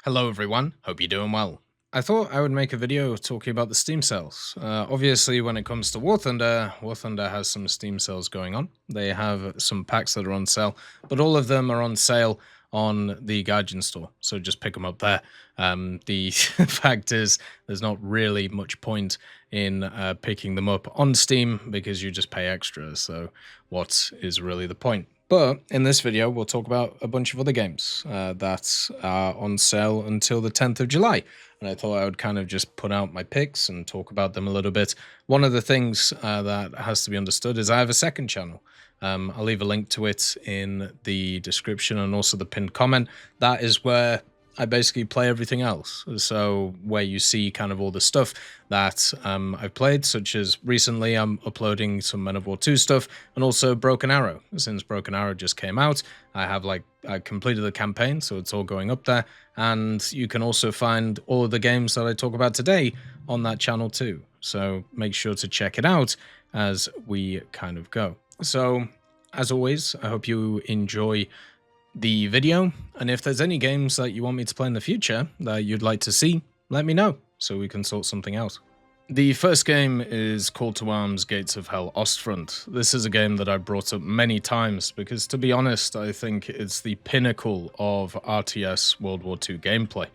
Hello everyone, hope you're doing well. I thought I would make a video talking about the Steam sales. Obviously when it comes to War Thunder has some Steam sales going on. They have some packs that are on sale, but all of them are on sale on the Gaijin store, so just pick them up there. The fact is, there's not really much point in picking them up on Steam because you just pay extra, so what is really the point? But in this video, we'll talk about a bunch of other games that are on sale until the 10th of July. And I thought I would kind of just put out my picks and talk about them a little bit. One of the things that has to be understood is I have a second channel. I'll leave a link to it in the description and also the pinned comment. That is where I basically play everything else. So where you see kind of all the stuff that I've played, such as recently I'm uploading some Men of War 2 stuff and also Broken Arrow. Since Broken Arrow just came out, I completed the campaign, so it's all going up there. And you can also find all of the games that I talk about today on that channel too. So make sure to check it out as we kind of go. So as always, I hope you enjoy the video, and if there's any games that you want me to play in the future that you'd like to see, let me know so we can sort something out. The first game is Call to Arms Gates of Hell Ostfront. This is a game that I've brought up many times because, to be honest, I think it's the pinnacle of RTS World War II gameplay.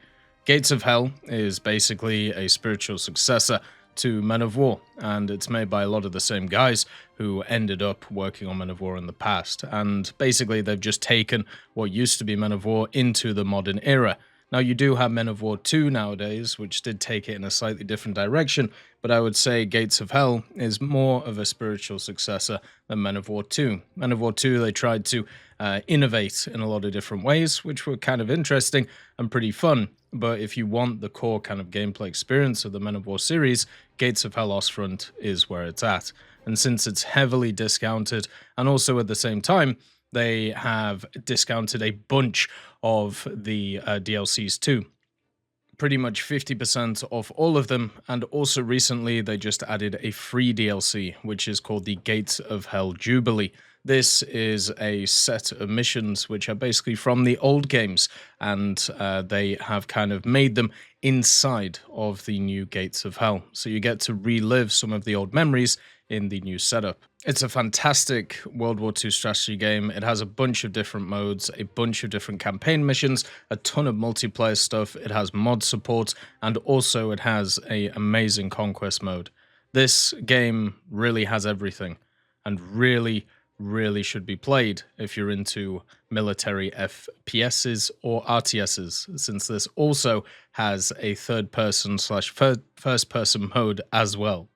Gates of Hell is basically a spiritual successor to Men of War, and it's made by a lot of the same guys who ended up working on Men of War in the past, and basically they've just taken what used to be Men of War into the modern era. Now you do have Men of War 2 nowadays, which did take it in a slightly different direction, but I would say Gates of Hell is more of a spiritual successor than Men of War 2. Men of War 2, they tried to innovate in a lot of different ways, which were kind of interesting and pretty fun. But if you want the core kind of gameplay experience of the Men of War series, Gates of Hell Ostfront is where it's at. And since it's heavily discounted, and also at the same time, they have discounted a bunch of the DLCs too. Pretty much 50% off all of them, and also recently they just added a free DLC, which is called the Gates of Hell Jubilee. This is a set of missions which are basically from the old games, and they have kind of made them inside of the new Gates of Hell. So you get to relive some of the old memories in the new setup. It's a fantastic World War II strategy game. It has a bunch of different modes, a bunch of different campaign missions, a ton of multiplayer stuff. It has mod support, and also it has an amazing conquest mode. This game really has everything, and really should be played if you're into military FPSs or RTSs, since this also has a third-person / first-person mode as well.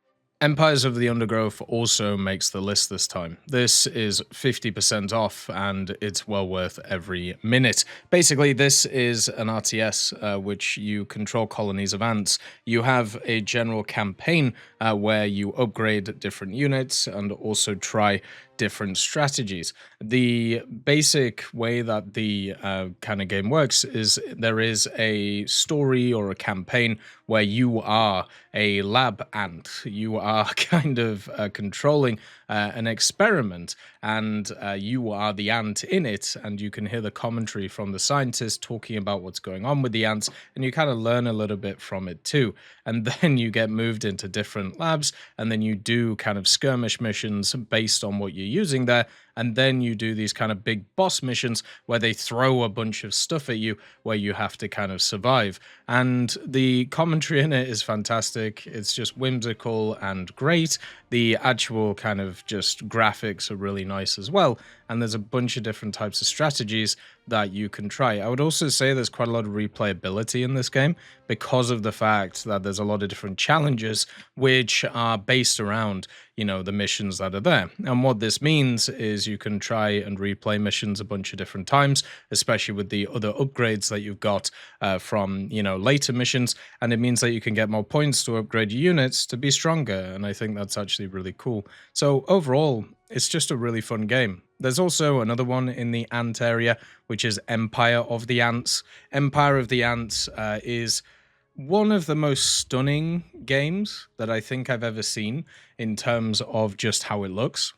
Empires of the Undergrowth also makes the list this time. This is 50% off, and it's well worth every minute. Basically, this is an RTS which you control colonies of ants. You have a general campaign where you upgrade different units and also try different strategies. The basic way that the kind of game works is there is a story or a campaign where you are a lab ant. You are kind of controlling an experiment, and you are the ant in it, and you can hear the commentary from the scientists talking about what's going on with the ants, and you kind of learn a little bit from it too. And then you get moved into different labs, and then you do kind of skirmish missions based on what you're using there, and then you do these kind of big boss missions where they throw a bunch of stuff at you where you have to kind of survive. And the commentary in it is fantastic. It's just whimsical and great. The actual kind of just graphics are really nice as well. And there's a bunch of different types of strategies that you can try. I would also say there's quite a lot of replayability in this game because of the fact that there's a lot of different challenges which are based around, you know, the missions that are there. And what this means is you can try and replay missions a bunch of different times, especially with the other upgrades that you've got from, you know, later missions. And it means that you can get more points to upgrade your units to be stronger. And I think that's actually really cool. So overall, it's just a really fun game. There's also another one in the ant area, which is Empire of the Ants. Empire of the Ants is one of the most stunning games that I think I've ever seen in terms of just how it looks.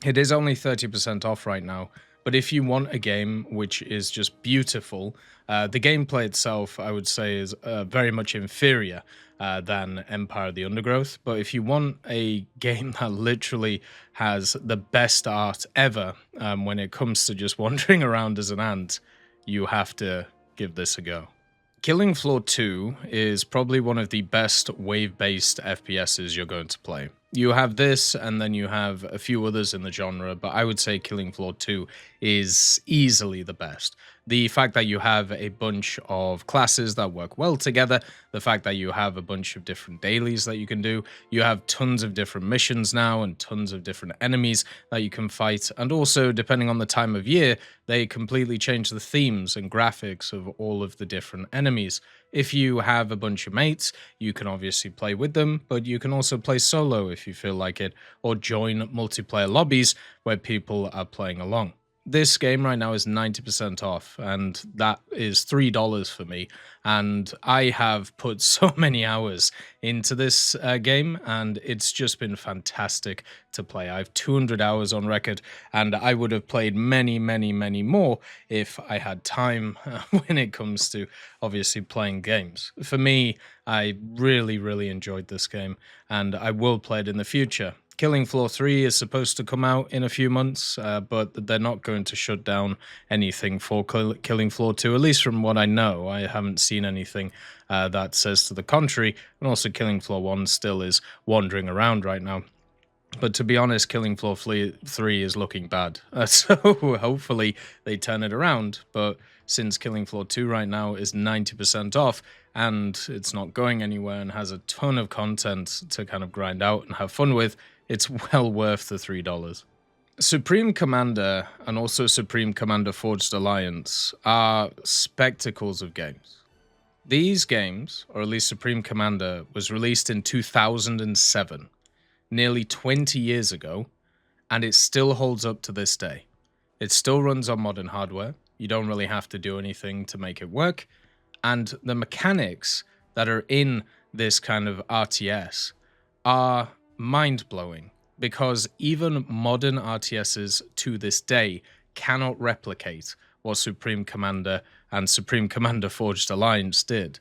It is only 30% off right now, But if you want a game which is just beautiful, the gameplay itself, I would say, is very much inferior than Empire of the Undergrowth. But if you want a game that literally has the best art ever when it comes to just wandering around as an ant, you have to give this a go. Killing Floor 2 is probably one of the best wave-based FPSs you're going to play. You have this, and then you have a few others in the genre, but I would say Killing Floor 2 is easily the best. The fact that you have a bunch of classes that work well together, the fact that you have a bunch of different dailies that you can do, you have tons of different missions now and tons of different enemies that you can fight, and also, depending on the time of year, they completely change the themes and graphics of all of the different enemies. If you have a bunch of mates, you can obviously play with them, but you can also play solo if you feel like it, or join multiplayer lobbies where people are playing along. This game right now is 90% off, and that is $3 for me. And I have put so many hours into this game, and it's just been fantastic to play. I have 200 hours on record, and I would have played many, many, many more if I had time when it comes to obviously playing games. For me, I really, really enjoyed this game, and I will play it in the future. Killing Floor 3 is supposed to come out in a few months, but they're not going to shut down anything for Killing Floor 2, at least from what I know. I haven't seen anything that says to the contrary, and also Killing Floor 1 still is wandering around right now. But to be honest, Killing Floor 3 is looking bad, so hopefully they turn it around. But since Killing Floor 2 right now is 90% off, and it's not going anywhere and has a ton of content to kind of grind out and have fun with, it's well worth the $3. Supreme Commander and also Supreme Commander Forged Alliance are spectacles of games. These games, or at least Supreme Commander, was released in 2007, nearly 20 years ago, and it still holds up to this day. It still runs on modern hardware. You don't really have to do anything to make it work, and the mechanics that are in this kind of RTS are mind-blowing, because even modern RTSs to this day cannot replicate what Supreme Commander and Supreme Commander Forged Alliance did.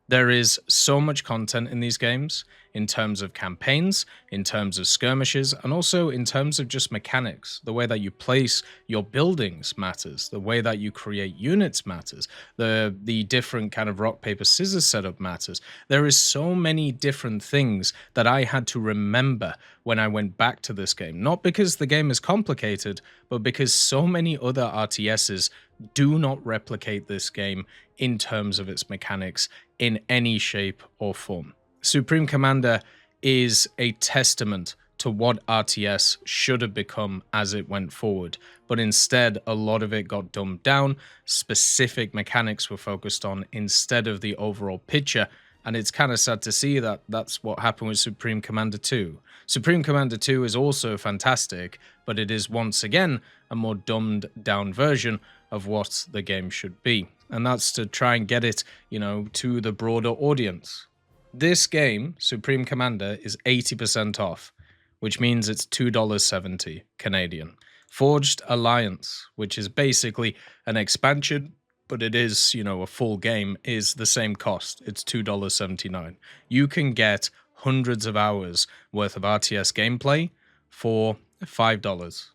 There is so much content in these games, in terms of campaigns, in terms of skirmishes, and also in terms of just mechanics. The way that you place your buildings matters. The way that you create units matters. The different kind of rock, paper, scissors setup matters. There is so many different things that I had to remember when I went back to this game. Not because the game is complicated, but because so many other RTSs do not replicate this game in terms of its mechanics in any shape or form. Supreme Commander is a testament to what RTS should have become as it went forward, but instead a lot of it got dumbed down, specific mechanics were focused on instead of the overall picture, and it's kind of sad to see that that's what happened with Supreme Commander 2. Supreme Commander 2 is also fantastic, but it is once again a more dumbed down version of what the game should be. And that's to try and get it, to the broader audience. This game, Supreme Commander, is 80% off, which means it's $2.70 Canadian. Forged Alliance, which is basically an expansion, but it is, a full game, is the same cost. It's $2.79. You can get hundreds of hours worth of RTS gameplay for $5.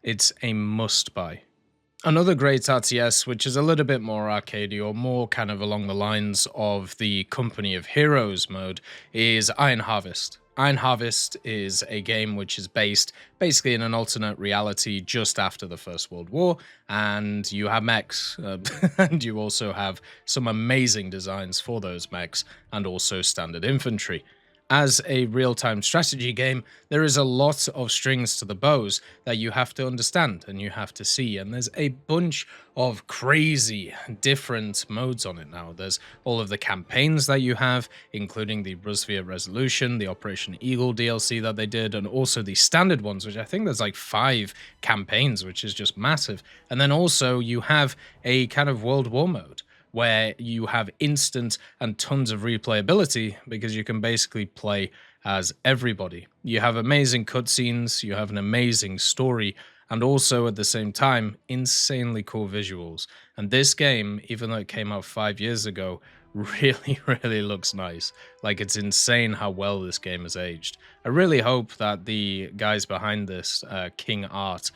It's a must-buy. Another great RTS, which is a little bit more arcadey or more kind of along the lines of the Company of Heroes mode, is Iron Harvest. Iron Harvest is a game which is based basically in an alternate reality just after the First World War, and you have mechs, and you also have some amazing designs for those mechs, and also standard infantry. As a real-time strategy game, there is a lot of strings to the bows that you have to understand and you have to see, and there's a bunch of crazy different modes on it now. There's all of the campaigns that you have, including the Rusvia Resolution, the Operation Eagle DLC that they did, and also the standard ones, which I think there's like 5 campaigns, which is just massive. And then also you have a kind of World War mode, where you have instant and tons of replayability because you can basically play as everybody. You have amazing cutscenes, you have an amazing story, and also at the same time, insanely cool visuals. And this game, even though it came out 5 years ago, really, really looks nice. Like, it's insane how well this game has aged. I really hope that the guys behind this, King Art,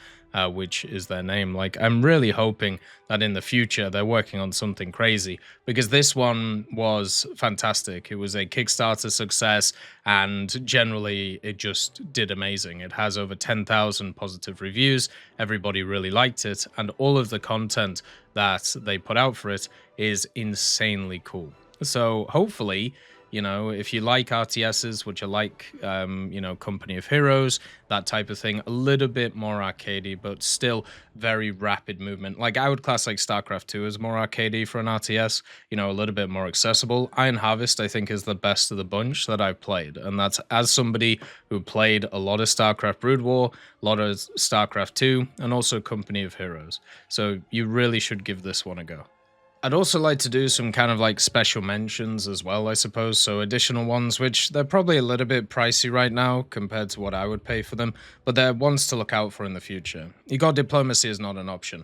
which is their name, like, I'm really hoping that in the future they're working on something crazy, because this one was fantastic. It was a Kickstarter success, and generally it just did amazing. It has over 10,000 positive reviews. Everybody really liked it, and all of the content that they put out for it is insanely cool. So hopefully, you know, if you like RTSs, which are like, you know, Company of Heroes, that type of thing, a little bit more arcadey, but still very rapid movement. Like, I would class like StarCraft 2 as more arcadey for an RTS, you know, a little bit more accessible. Iron Harvest, I think, is the best of the bunch that I've played. And that's as somebody who played a lot of StarCraft Brood War, a lot of StarCraft 2, and also Company of Heroes. So you really should give this one a go. I'd also like to do some kind of like special mentions as well, I suppose. So additional ones, which they're probably a little bit pricey right now compared to what I would pay for them, but they're ones to look out for in the future. You got Diplomacy is not an option.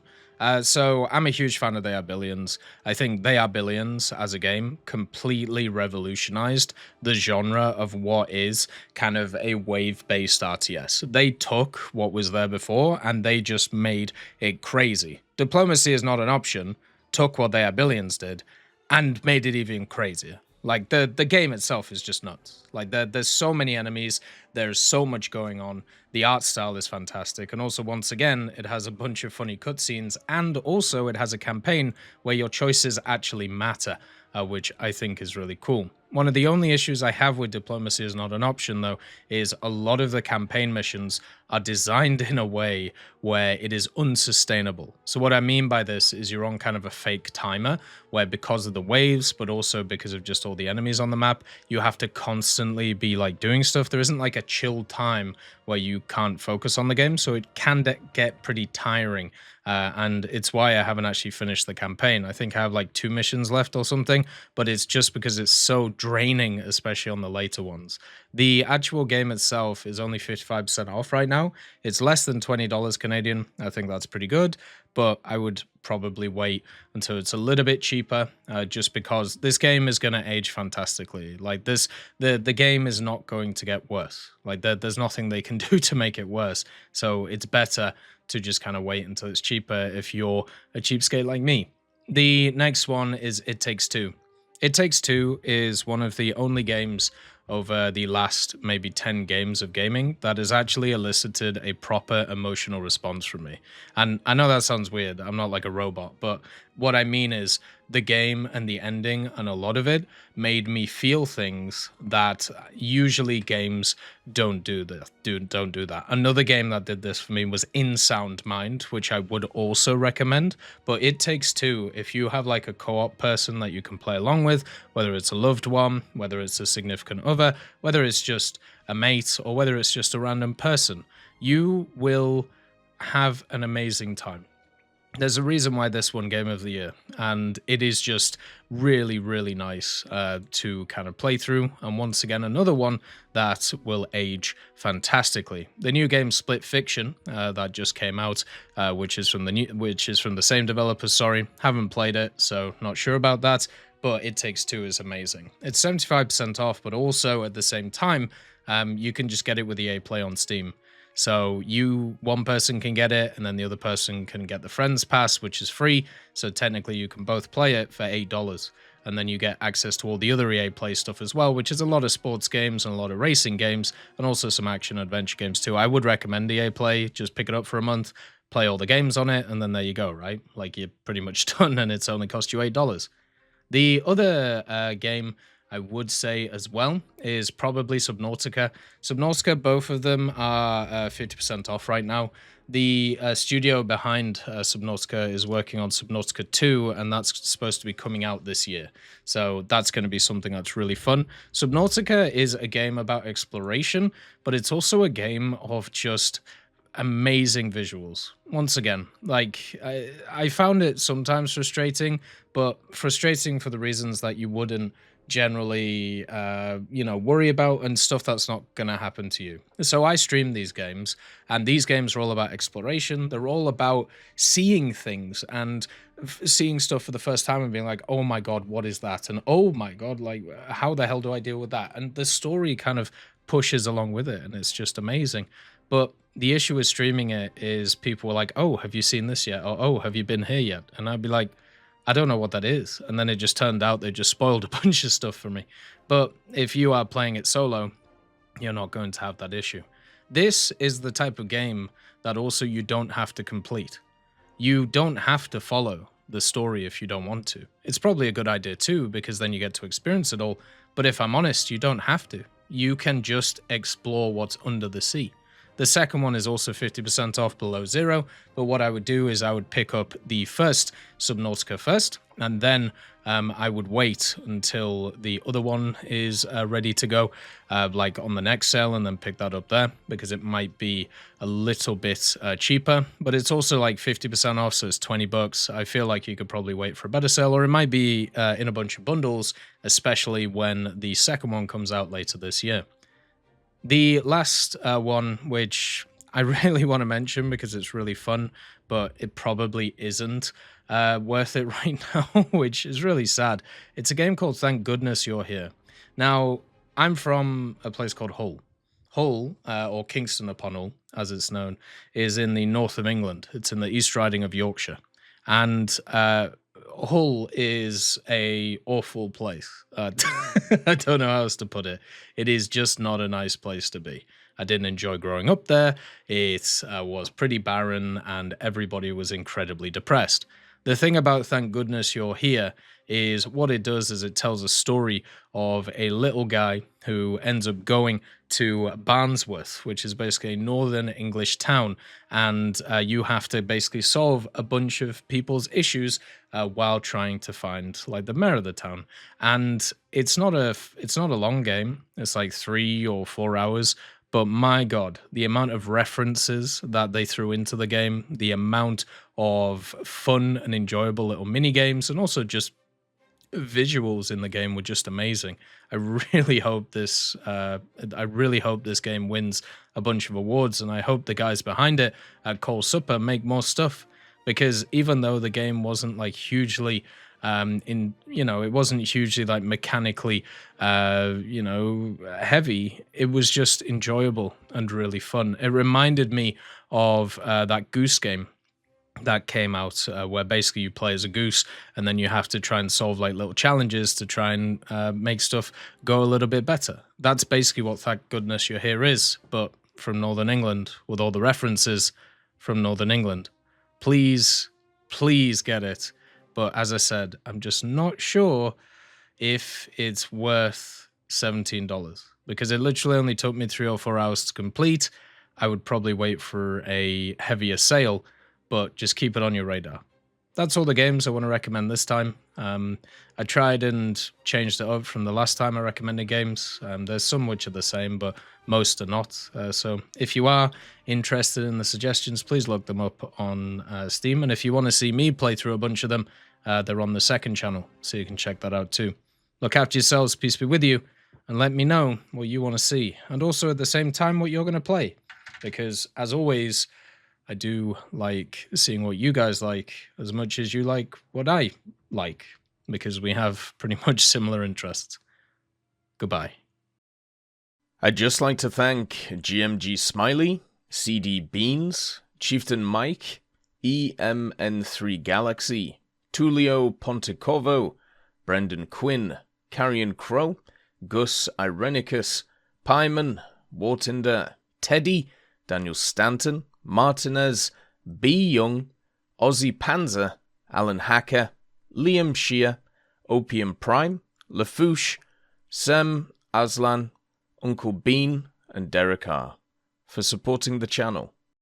So I'm a huge fan of They Are Billions. I think They Are Billions as a game completely revolutionized the genre of what is kind of a wave-based RTS. They took what was there before and they just made it crazy. Diplomacy is not an option, took what They Are Billions did and made it even crazier. Like, the game itself is just nuts. Like, there's so many enemies, there's so much going on, the art style is fantastic, and also, once again, it has a bunch of funny cutscenes, and also it has a campaign where your choices actually matter, which I think is really cool. One of the only issues I have with Diplomacy is not an option, though, is a lot of the campaign missions are designed in a way where it is unsustainable. So what I mean by this is you're on kind of a fake timer, where because of the waves, but also because of just all the enemies on the map, you have to constantly be like doing stuff. There isn't like a chill time where you can't focus on the game, so it can get pretty tiring. And it's why I haven't actually finished the campaign. I think I have like 2 missions left or something, but it's just because it's so draining, especially on the later ones. The actual game itself is only 55% off right now. It's less than $20 Canadian. I think that's pretty good, but I would probably wait until it's a little bit cheaper, just because this game is going to age fantastically. Like, this, the game is not going to get worse. Like, there's nothing they can do to make it worse. So it's better to just kind of wait until it's cheaper if you're a cheapskate like me. The next one is It Takes Two. It Takes Two is one of the only games over the last maybe 10 games of gaming that has actually elicited a proper emotional response from me. And I know that sounds weird, I'm not like a robot, but what I mean is the game and the ending and a lot of it made me feel things that usually games don't do that. Another game that did this for me was In Sound Mind, which I would also recommend. But It Takes Two, if you have like a co-op person that you can play along with, whether it's a loved one, whether it's a significant other, whether it's just a mate, or whether it's just a random person, you will have an amazing time. There's a reason why this won Game of the Year, and it is just really, really nice to kind of play through. And once again, another one that will age fantastically. The new game Split Fiction that just came out, which is from the same developers. Sorry, haven't played it, so not sure about that. But It Takes Two is amazing. It's 75% off, but also at the same time, you can just get it with EA Play on Steam. So one person can get it, and then the other person can get the Friends Pass, which is free. So technically you can both play it for $8. And then you get access to all the other EA Play stuff as well, which is a lot of sports games and a lot of racing games, and also some action adventure games too. I would recommend EA Play. Just pick it up for a month, play all the games on it, and then there you go, right? Like, you're pretty much done, and it's only cost you $8. The other game I would say as well is probably Subnautica. Subnautica, both of them are 50% off right now. The studio behind Subnautica is working on Subnautica 2, and that's supposed to be coming out this year. So that's going to be something that's really fun. Subnautica is a game about exploration, but it's also a game of just amazing visuals. Once again, like, I found it sometimes frustrating, but frustrating for the reasons that you wouldn't generally, worry about, and stuff that's not going to happen to you. So I stream these games, and these games are all about exploration. They're all about seeing things and seeing stuff for the first time and being like, oh my God, what is that? And oh my God, like, how the hell do I deal with that? And the story kind of pushes along with it, and it's just amazing. But the issue with streaming it is people were like, oh, have you seen this yet? Or, oh, have you been here yet? And I'd be like, I don't know what that is. And then it just turned out they just spoiled a bunch of stuff for me. But if you are playing it solo, you're not going to have that issue. This is the type of game that also you don't have to complete. You don't have to follow the story if you don't want to. It's probably a good idea too, because then you get to experience it all. But if I'm honest, you don't have to. You can just explore what's under the sea. The second one is also 50% off below zero, but what I would do is I would pick up the first Subnautica first, and then I would wait until the other one is ready to go, like on the next sale, and then pick that up there, because it might be a little bit cheaper, but it's also like 50% off, so it's 20 bucks. I feel like you could probably wait for a better sale, or it might be in a bunch of bundles, especially when the second one comes out later this year. The last one, which I really want to mention because it's really fun, but it probably isn't worth it right now, which is really sad. It's a game called Thank Goodness You're Here. Now, I'm from a place called Hull. Hull, or Kingston upon Hull, as it's known, is in the north of England. It's in the East Riding of Yorkshire. And Hull is a awful place. I don't know how else to put it. It is just not a nice place to be. I didn't enjoy growing up there. It was pretty barren, and everybody was incredibly depressed. The thing about Thank Goodness You're Here is what it does is it tells a story of a little guy who ends up going to Barnsworth, which is basically a northern English town, and you have to basically solve a bunch of people's issues while trying to find like the mayor of the town. And it's not a long game. It's like 3 or 4 hours. But my God, the amount of references that they threw into the game, the amount of fun and enjoyable little mini games, and also just visuals in the game were just amazing. I really hope this game wins a bunch of awards, and I hope the guys behind it at Cole Super make more stuff, because even though the game wasn't like hugely it wasn't hugely like mechanically heavy, it was just enjoyable and really fun. It reminded me of that Goose game that came out, where basically you play as a goose, and then you have to try and solve like little challenges to try and make stuff go a little bit better. That's basically what Thank Goodness You're Here is, but from Northern England, with all the references from Northern England. Please get it. But as I said, I'm just not sure if it's worth $17, because it literally only took me 3 or 4 hours to complete. I would probably wait for a heavier sale, but just keep it on your radar. That's all the games I want to recommend this time. I tried and changed it up from the last time I recommended games. There's some which are the same, but most are not. So if you are interested in the suggestions, please look them up on Steam. And if you want to see me play through a bunch of them, they're on the second channel, so you can check that out too. Look after yourselves, peace be with you, and let me know what you want to see. And also at the same time, what you're going to play. Because as always, I do like seeing what you guys like as much as you like what I like, because we have pretty much similar interests. Goodbye. I'd just like to thank GMG Smiley, CD Beans, Chieftain Mike, EMN3 Galaxy, Tulio Pontecorvo, Brendan Quinn, Carrion Crow, Gus Irenicus, Pyman, Wartinder, Teddy, Daniel Stanton, Martinez, B. Young, Ozzy Panzer, Alan Hacker, Liam Shear, Opium Prime, Lafouche, Sem, Aslan, Uncle Bean, and Derek R. for supporting the channel.